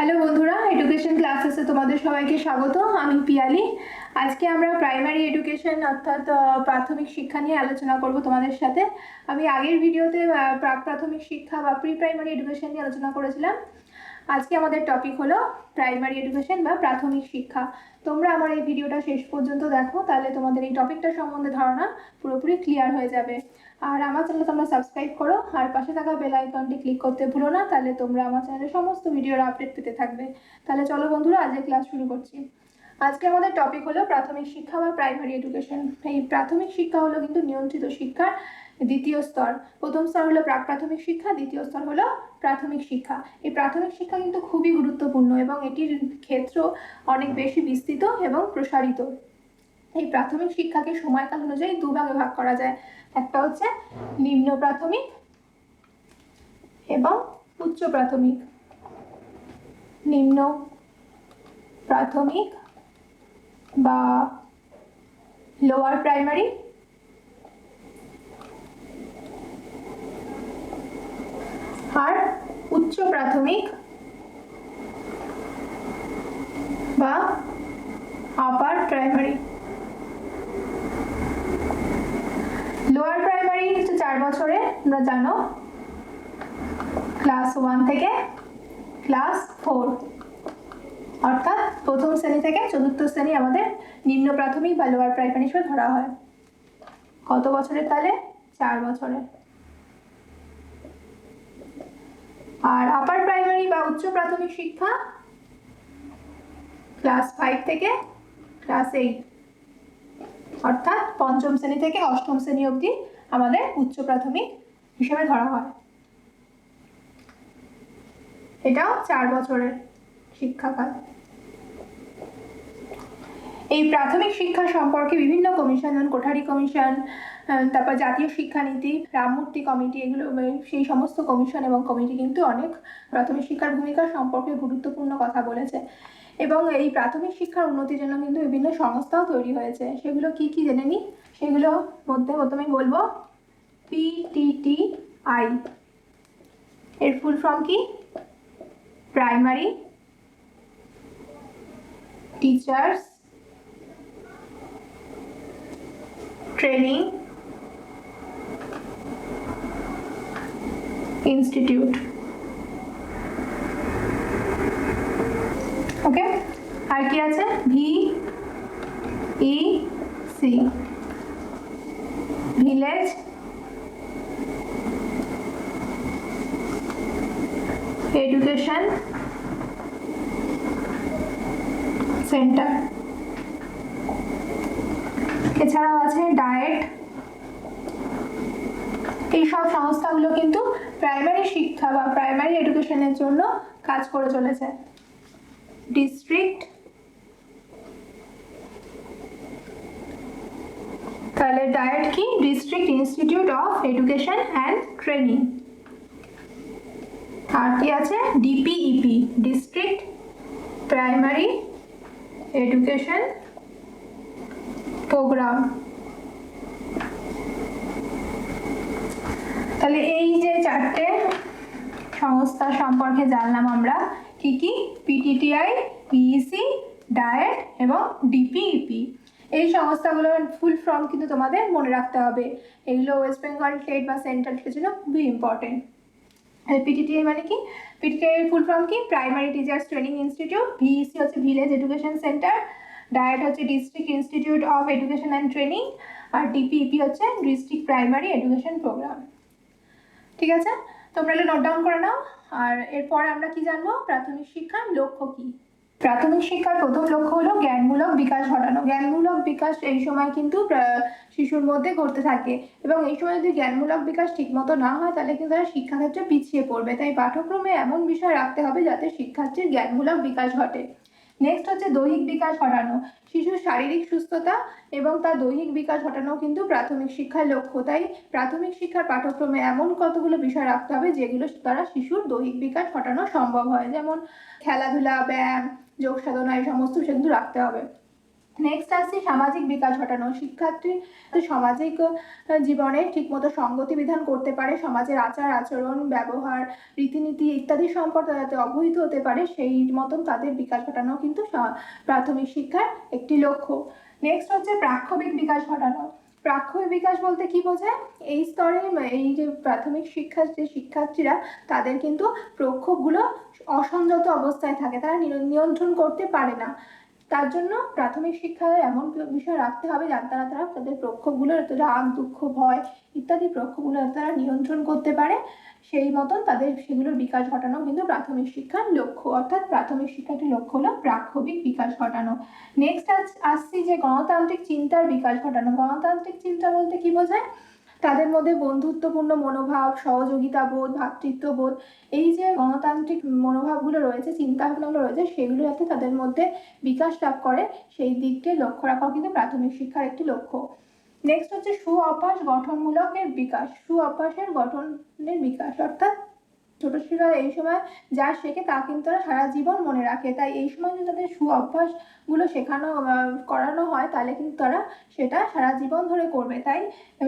Hello বন্ধুরা, education ক্লাসেসে তোমাদের সবাইকে স্বাগত। আমি পিয়ালি। আজকে আমরা প্রাইমারি এডুকেশন অর্থাৎ প্রাথমিক শিক্ষা নিয়ে আলোচনা করব তোমাদের সাথে। আমি আগের ভিডিওতে প্রাক প্রাথমিক শিক্ষা বা প্রি প্রাইমারি এডুকেশন নিয়ে আলোচনা করেছিলাম। আজকে আমাদের টপিক হলো প্রাইমারি এডুকেশন বা প্রাথমিক শিক্ষা। তোমরা আমার এই ভিডিওটা শেষ পর্যন্ত দেখো, তাহলে তোমাদের এই টপিকটা সম্বন্ধে ধারণা পুরোপুরি ক্লিয়ার হয়ে যাবে। আর আমার চ্যানেল তোমরা সাবস্ক্রাইব করো আর পাশে থাকা বেল আইকনটি ক্লিক করতে ভুলো না, তাহলে তোমরা আমার চ্যানেলের সমস্ত ভিডিওর আপডেট পেতে থাকবে। তাহলে চলো বন্ধুরা, আজকে ক্লাস শুরু করছি। আজকে আমাদের টপিক হলো প্রাথমিক শিক্ষা বা প্রাইমারি এডুকেশন। এই প্রাথমিক শিক্ষা হলো কিন্তু নিয়ন্ত্রিত শিক্ষার দ্বিতীয় স্তর। প্রথম স্তর হলো প্রাক প্রাথমিক শিক্ষা, দ্বিতীয় স্তর হলো প্রাথমিক শিক্ষা। এই প্রাথমিক শিক্ষা কিন্তু খুবই গুরুত্বপূর্ণ এবং এটির ক্ষেত্র অনেক বেশি বিস্তৃত এবং প্রসারিত। এই প্রাথমিক শিক্ষাকে সময়কাল অনুযায়ী দুভাগে ভাগ করা যায়। একটা হচ্ছে নিম্ন প্রাথমিক এবং উচ্চ প্রাথমিক। নিম্ন প্রাথমিক বা লোয়ার প্রাইমারি আর উচ্চ প্রাথমিক বা আপার প্রাইমারি। লোয়ার প্রাইমারি হচ্ছে 4 বছরে, তোমরা জানো, ক্লাস 1 থেকে ক্লাস 4, অর্থাৎ প্রথম শ্রেণী থেকে চতুর্থ শ্রেণী আমাদের নিম্ন প্রাথমিক বা লোয়ার প্রাইমারি হিসেবে ধরা হয়। কত বছরের? তাহলে 4 বছরের। আর আপার প্রাইমারি বা উচ্চ প্রাথমিক শিক্ষা ক্লাস 5 থেকে ক্লাস 8, অর্থাৎ পঞ্চম শ্রেণী থেকে অষ্টম শ্রেণী অবধি আমাদের উচ্চ প্রাথমিক হিসেবে ধরা হয়। এটাও 4 বছরের শিক্ষাকাল। এই প্রাথমিক শিক্ষা সম্পর্কে বিভিন্ন কমিশন, যেমন কোঠারি কমিশন, তারপর জাতীয় শিক্ষানীতি, রামমূর্তি কমিটি, এগুলো সেই সমস্ত কমিশন এবং কমিটি কিন্তু অনেক প্রাথমিক শিক্ষার ভূমিকা সম্পর্কে গুরুত্বপূর্ণ কথা বলেছে। এবং এই প্রাথমিক শিক্ষার উন্নতির জন্য কিন্তু বিভিন্ন সংস্থাও তৈরি হয়েছে। সেগুলো কি কি জেনে নিই। সেগুলোর মধ্যে প্রথমেই বলবো PTTI। এর ফুল ফর্ম কি? Primary teachers training institute. Okay, আর কি আছে? VEC, village education centre. এছাড়াও আছে ডায়েট। এই সব সংস্থাগুলো কিন্তু প্রাইমারি শিক্ষা বা প্রাইমারি এডুকেশনের জন্য কাজ করে চলেছে। ডিস্ট্রিক্ট, তাহলে ডায়েট কি? District institute of education and training. আর কি আছে? DPEP, district primary education programme. তাহলে এই যে 4টে সংস্থা সম্পর্কে জানলাম আমরা, কি কি? PTTI, VEC, ডায়েট এবং DPEP। এই সংস্থাগুলোর ফুল ফর্ম কিন্তু তোমাদের মনে রাখতে হবে। এগুলো ওয়েস্ট বেঙ্গল স্টেট বা সেন্ট্রাল স্টেটের জন্য খুবই ইম্পর্টেন্ট। PTTI মানে কি? PTTI এর ফুল ফর্ম কি? Primary teachers training institute. VEC হচ্ছে ভিলেজ এডুকেশন সেন্টার। ডায়েট হচ্ছে district institute of education and training. আর DPEP হচ্ছে ডিস্ট্রিক্ট প্রাইমারি এডুকেশন প্রোগ্রাম। ঠিক আছে, তোমরা এগুলো নোট ডাউন করে নাও। আর এরপরে আমরা কি জানবো? প্রাথমিক শিক্ষার লক্ষ্য কি। প্রাথমিক শিক্ষার প্রথম লক্ষ্য হলো জ্ঞানমূলক বিকাশ ঘটানো। জ্ঞানমূলক বিকাশ এই সময় কিন্তু শিশুর মধ্যে ঘটতে থাকে, এবং এই সময় যদি জ্ঞানমূলক বিকাশ ঠিকমতো না হয় তাহলে কিন্তু তারা শিক্ষাক্ষেত্রে পিছিয়ে পড়বে। তাই পাঠ্যক্রমে এমন বিষয় রাখতে হবে যাতে শিক্ষার্থীর জ্ঞানমূলক বিকাশ ঘটে। নেক্সট হচ্ছে দৈহিক বিকাশ ঘটানো। শিশুর শারীরিক সুস্থতা এবং তার দৈহিক বিকাশ ঘটানো কিন্তু প্রাথমিক শিক্ষার লক্ষ্য। তাই প্রাথমিক শিক্ষার পাঠ্যক্রমে এমন কতগুলো বিষয় রাখতে হবে যেগুলো দ্বারা শিশুর দৈহিক বিকাশ ঘটানো সম্ভব হয়, যেমন খেলাধুলা, ব্যায়াম, যোগ সাধনা, এই সমস্ত কিন্তু রাখতে হবে। নেক্সট আসছে সামাজিক বিকাশ ঘটানো। শিক্ষার্থী সামাজিক জীবনে ঠিকমতো সঙ্গতি বিধান করতে পারে, সমাজের আচার আচরণ, ব্যবহার, রীতিনীতি ইত্যাদি সম্পর্কে যাতে অবহিত হতে পারে, সেই মতন তাদের বিকাশ ঘটানো কিন্তু প্রাথমিক শিক্ষার একটি লক্ষ্য। নেক্সট হচ্ছে প্রাক্ষবিক বিকাশ ঘটানো। প্রাক্ষবিক বিকাশ বলতে কি বোঝায়? এই স্তরে এই যে প্রাথমিক শিক্ষার যে শিক্ষার্থীরা, তাদের কিন্তু প্রক্ষোভগুলো অসংযত অবস্থায় থাকে, তারা নিয়ন্ত্রণ করতে পারে না। তার জন্য প্রাথমিক শিক্ষায় এমন বিষয় রাখতে হবে যার দ্বারা তারা তাদের প্রক্ষোভগুলো, রাগ, দুঃখ, ভয় ইত্যাদি প্রক্ষোভগুলো তারা নিয়ন্ত্রণ করতে পারে, সেই মতন তাদের সেগুলোর বিকাশ ঘটানো কিন্তু প্রাথমিক শিক্ষার লক্ষ্য। অর্থাৎ প্রাথমিক শিক্ষাটির লক্ষ্য হলো প্রাক্ষবিক বিকাশ ঘটানো। নেক্সট আসছি যে গণতান্ত্রিক চিন্তার বিকাশ ঘটানো। গণতান্ত্রিক চিন্তা বলতে কি বোঝায়? তাদের মধ্যে বন্ধুত্বপূর্ণ মনোভাব, সহযোগিতা বোধ, ভ্রাতৃত্ববোধ, এই যে গণতান্ত্রিক মনোভাবগুলো রয়েছে, চিন্তাভাবনাগুলো রয়েছে, সেগুলো যাতে তাদের মধ্যে বিকাশ লাভ করে, সেই দিককে লক্ষ্য রাখা কিন্তু প্রাথমিক শিক্ষার একটি লক্ষ্য। নেক্সট হচ্ছে সু অভ্যাস গঠনমূলকের বিকাশ। সু অভ্যাসের গঠনের বিকাশ, অর্থাৎ ছোট শিশুরা এই সময় যা শেখে তা কিন্তু তারা সারা জীবন মনে রাখে, তাই এই সময় যদি তাদের সু অভ্যাসগুলো শেখানো করানো হয়, তাহলে কিন্তু তারা সেটা সারা জীবন ধরে করবে। তাই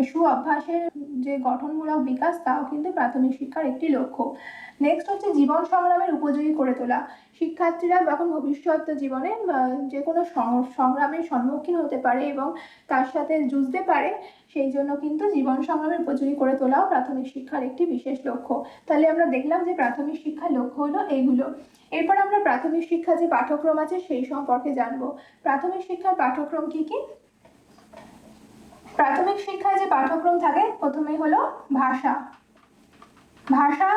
সু অভ্যাসের যে গঠনমূলক বিকাশ, তাও কিন্তু প্রাথমিক শিক্ষার একটি লক্ষ্য। নেক্সট হচ্ছে জীবন সংগ্রামের উপযোগী করে তোলা। শিক্ষার্থীরা যখন ভবিষ্যৎ জীবনে যে কোনো সংগ্রামের সম্মুখীন হতে পারে এবং তার সাথে যুঝতে পারে, সেই জন্য কিন্তু জীবন সংগ্রামের উপযোগী করে তোলাও প্রাথমিক শিক্ষার একটি বিশেষ লক্ষ্য। তাহলে আমরা দেখলাম যে প্রাথমিক শিক্ষার লক্ষ্য হলো এইগুলো। এরপর আমরা প্রাথমিক শিক্ষা যে পাঠ্যক্রম আছে সেই সম্পর্কে জানবো। প্রাথমিক শিক্ষার পাঠ্যক্রম কি কি? প্রাথমিক শিক্ষায় যে পাঠ্যক্রম থাকে, প্রথমে হলো ভাষা। ভাষা,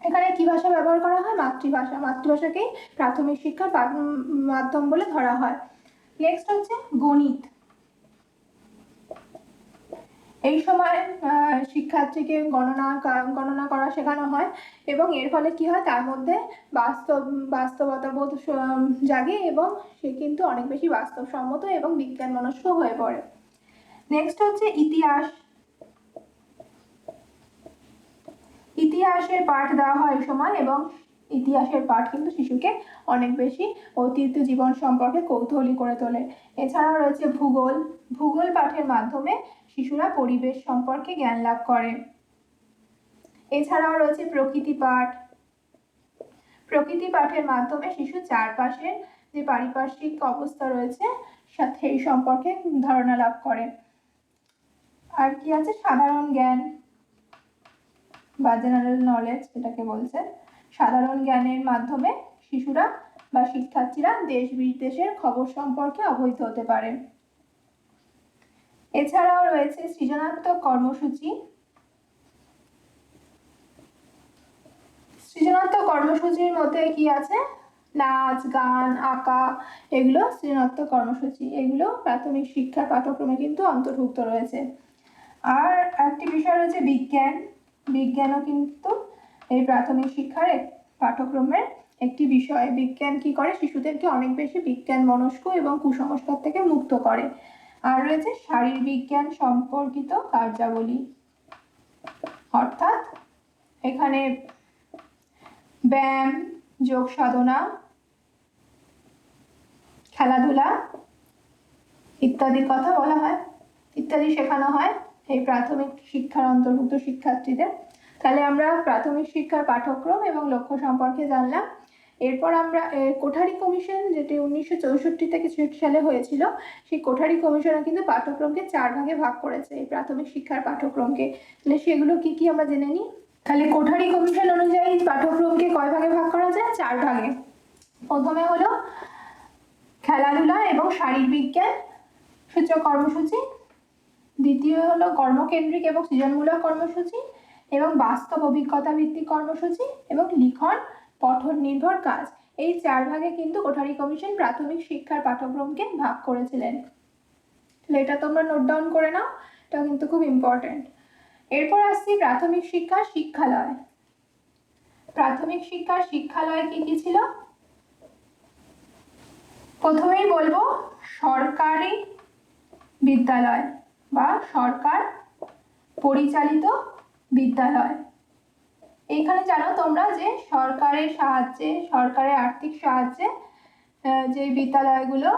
এখানে কি ভাষা ব্যবহার করা হয়? মাতৃভাষা। মাতৃভাষাকেই প্রাথমিক শিক্ষার মাধ্যম বলে ধরা হয়। নেক্সট হচ্ছে গণিত। এই সময় শিক্ষার্থীকে গণনা করা শেখানো হয় এবং এর ফলে কি হয়, তার মধ্যে বাস্তবতা বোধ জাগে এবং সে কিন্তু অনেক বেশি বাস্তবসম্মত এবং বিজ্ঞান মনস্ক হয়ে পড়ে। নেক্সট হচ্ছে ইতিহাস। ইতিহাসের পাঠ দেওয়া হয় এই সময় এবং ইতিহাসের পাঠ কিন্তু শিশুকে অনেক বেশি অতীত জীবন সম্পর্কে কৌতূহলী করে তোলে। এছাড়াও রয়েছে ভূগোল। ভূগোল পাঠের মাধ্যমে শিশুরা পরিবেশ সম্পর্কে জ্ঞান লাভ করে। এছাড়াও রয়েছে প্রকৃতি পাঠ। প্রকৃতি পাঠের মাধ্যমে শিশু চারপাশের যে পারিপার্শ্বিক অবস্থা রয়েছে সেই সম্পর্কে ধারণা লাভ করে। আর কি আছে? সাধারণ জ্ঞান বা জেনারেল নলেজ যেটাকে বলছে, সাধারণ জ্ঞানের মাধ্যমে শিশুরা বা শিক্ষার্থীরা দেশ বিদেশের খবর সম্পর্কে অবহিত হতে পারে। এছাড়াও রয়েছে সৃজনাত্মক কর্মসূচি। সৃজনাত্মক কর্মসূচির মধ্যে কি আছে? নাচ, গান, আঁকা, এগুলো সৃজনাত্মক কর্মসূচি। এগুলো প্রাথমিক শিক্ষার পাঠ্যক্রমে কিন্তু অন্তর্ভুক্ত রয়েছে। আর একটি বিষয় রয়েছে বিজ্ঞান। বিজ্ঞানও কিন্তু এই প্রাথমিক শিক্ষার পাঠ্যক্রমের একটি বিষয়। বিজ্ঞান কি করে? শিশুদেরকে অনেক বেশি বিজ্ঞান মনস্ক এবং কুসংস্কার থেকে মুক্ত করে। আর রয়েছে শারীরবিজ্ঞান সম্পর্কিত কার্যাবলী, অর্থাৎ এখানে ব্যায়াম, যোগ সাধনা, খেলাধুলা ইত্যাদির কথা বলা হয়, ইত্যাদি শেখানো হয় এই প্রাথমিক শিক্ষার অন্তর্ভুক্ত শিক্ষার্থীদের। তাহলে আমরা প্রাথমিক শিক্ষার পাঠ্যক্রম এবং লক্ষ্য সম্পর্কে জানলাম। এরপর আমরা কোঠারি কমিশন, যেটি 1964 থেকে 66 সালে হয়েছিল, সেই কোঠারি কমিশনে কিন্তু পাঠ্যক্রমকে 4 ভাগে ভাগ করেছে এই প্রাথমিক শিক্ষার পাঠ্যক্রমকে। তাহলে সেগুলো কি কি আমরা জেনে নিই। তাহলে কোঠারি কমিশন অনুযায়ী পাঠ্যক্রমকে কয় ভাগে ভাগ করা যায়? 4 ভাগে। প্রথমে হলো খেলাধুলা এবং শারীরবিজ্ঞান সূচক কর্মসূচি, দ্বিতীয় হলো কর্মকেন্দ্রিক এবং সৃজনমূলক কর্মসূচি এবং বাস্তব অভিজ্ঞতা ভিত্তিক কর্মসূচি এবং লিখন পঠন নির্ভর কাজ। এই 4 ভাগে কিন্তু কোঠারি কমিশন প্রাথমিক শিক্ষার পাঠ্যক্রমকে ভাগ করেছিলেন। তাহলে এটা তোমরা নোট ডাউন করে নাও, এটা কিন্তু খুব ইম্পর্টেন্ট। এরপর আসছি প্রাথমিক শিক্ষার শিক্ষালয়। প্রাথমিক শিক্ষার শিক্ষালয় কি কি ছিল? প্রথমেই বলবো সরকারি বিদ্যালয় বা সরকার পরিচালিত বিদ্যালয়। এইখানে জানো তোমরা যে সরকারের সাহায্যে, সরকারের আর্থিক সাহায্যে যে বিদ্যালয়গুলো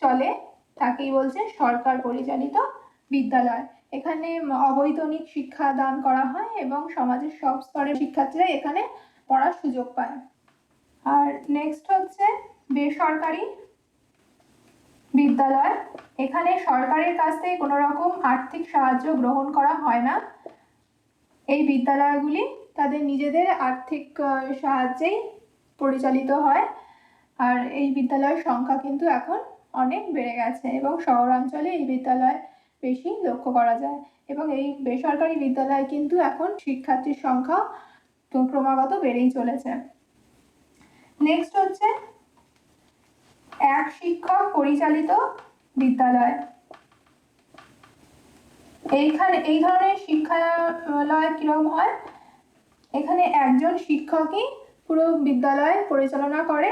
চলে তাকেই বলছে সরকার পরিচালিত বিদ্যালয়। এখানে অবৈতনিক শিক্ষা দান করা হয় এবং সমাজের সব স্তরের শিক্ষার্থীরা এখানে পড়ার সুযোগ পায়। আর নেক্সট হচ্ছে বেসরকারি বিদ্যালয়। এখানে সরকারের কাছ থেকে কোনো রকম আর্থিক সাহায্য গ্রহণ করা হয় না। এই বিদ্যালয়গুলি তাদের নিজেদের আর্থিক সাহায্যেই পরিচালিত হয়। আর এই বিদ্যালয়ের সংখ্যা কিন্তু এখন অনেক বেড়ে গেছে এবং শহরাঞ্চলে এই বিদ্যালয় বেশি লক্ষ্য করা যায় এবং এই বেসরকারি বিদ্যালয়ে কিন্তু এখন শিক্ষার্থীর সংখ্যা ক্রমাগত বেড়েই চলেছে। নেক্সট হচ্ছে এক শিক্ষক পরিচালিত বিদ্যালয়। এইখানে এই ধরনের শিক্ষালয় কিরকম হয়, এখানে একজন শিক্ষকই পুরো বিদ্যালয় পরিচালনা করে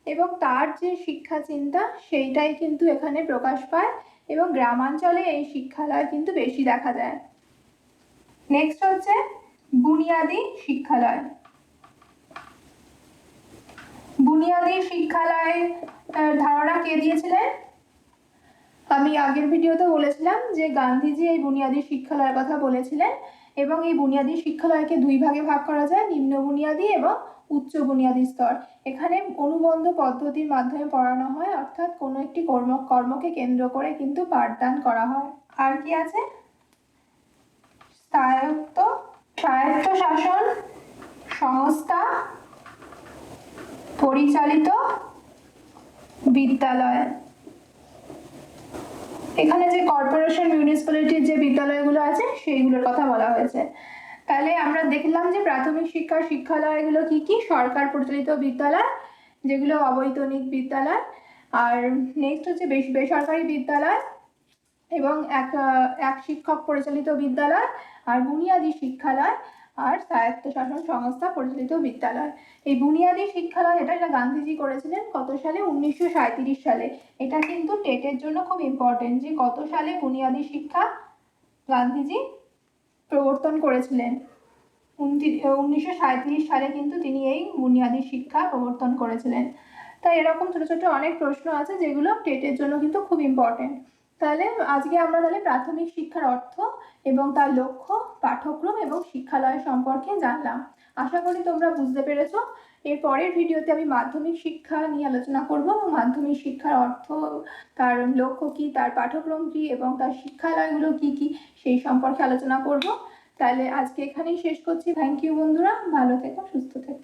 এবং তার যে শিক্ষা চিন্তা সেইটাই কিন্তু এখানে প্রকাশ পায় এবং গ্রামাঞ্চলে এই শিক্ষালয় কিন্তু বেশি দেখা যায়। নেক্সট হচ্ছে বুনিয়াদী শিক্ষালয়। বুনিয়াদী শিক্ষালয় ধারণা কে দিয়েছিলেন? আমি আগের ভিডিওতে বলেছিলাম যে গান্ধীজি এই বুনিয়াদী শিক্ষালয়ের কথা বলেছিলেন এবং এই বুনিয়াদী শিক্ষালয়কে দুই ভাগে ভাগ করা যায়, নিম্ন বুনিয়াদী এবং উচ্চ বুনিয়াদী স্তর। এখানে অনুবন্ধ পদ্ধতির মাধ্যমে পড়ানো হয়, অর্থাৎ কোনো একটি কর্মকে কেন্দ্র করে কিন্তু পাঠদান করা হয়। আর কি আছে? স্বায়ত্তশাসন সংস্থা পরিচালিত বিদ্যালয়। এখানে যে কর্পোরেশন মিউনিসিপ্যালিটির যে বিদ্যালয়গুলো আছে সেইগুলোর কথা বলা হয়েছে। তাহলে আমরা দেখলাম যে প্রাথমিক শিক্ষার শিক্ষালয়গুলো কি কি, সরকার পরিচালিত বিদ্যালয় যেগুলো অবৈতনিক বিদ্যালয়, আর নেক্সট হচ্ছে বেসরকারি বিদ্যালয় এবং এক শিক্ষক পরিচালিত বিদ্যালয়, আর বুনিয়াদী শিক্ষালয়, আর স্বায়ত্তশাসন সংস্থা পরিচালিত বিদ্যালয়। এই বুনিয়াদী শিক্ষালয় এটা গান্ধীজি করেছিলেন কত সালে? 1937 সালে। এটা কিন্তু টেটের জন্য খুব ইম্পর্টেন্ট যে কত সালে বুনিয়াদী শিক্ষা গান্ধীজি প্রবর্তন করেছিলেন। 1937 সালে কিন্তু তিনি এই বুনিয়াদী শিক্ষা প্রবর্তন করেছিলেন। তাই এরকম ছোট ছোট অনেক প্রশ্ন আছে যেগুলো টেটের জন্য কিন্তু খুব ইম্পর্টেন্ট। তাহলে আজকে আমরা প্রাথমিক শিক্ষার অর্থ এবং তার লক্ষ্য, পাঠ্যক্রম এবং শিক্ষালয় সম্পর্কে জানলাম। আশা করি তোমরা বুঝতে পেরেছো। এর পরের ভিডিওতে আমি মাধ্যমিক শিক্ষা নিয়ে আলোচনা করব এবং মাধ্যমিক শিক্ষার অর্থ, তার লক্ষ্য কি, তার পাঠ্যক্রম কি এবং তার শিক্ষালয়গুলো কি কি সেই সম্পর্কে আলোচনা করব। তাহলে আজকে এখানেই শেষ করছি। থ্যাংক ইউ বন্ধুরা, ভালো থেকো, সুস্থ থেকো।